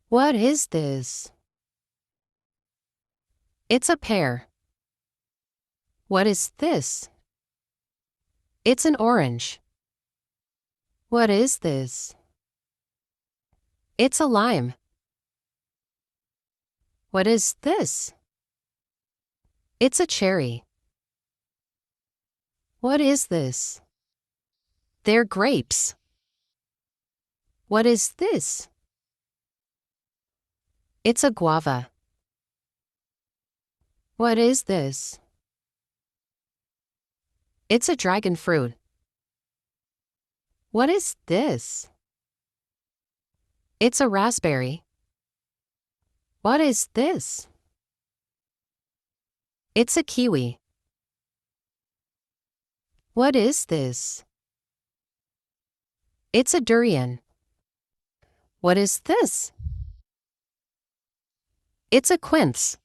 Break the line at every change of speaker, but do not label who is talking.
What is this? It's a pear. What is this? It's an orange. What is this? It's a lime. What is this? It's a cherry. What is this? They're grapes. What is this? It's a guava. What is this? It's a dragon fruit. What is this? It's a raspberry. What is this? It's a kiwi. What is this? It's a durian. What is this? It's a quince.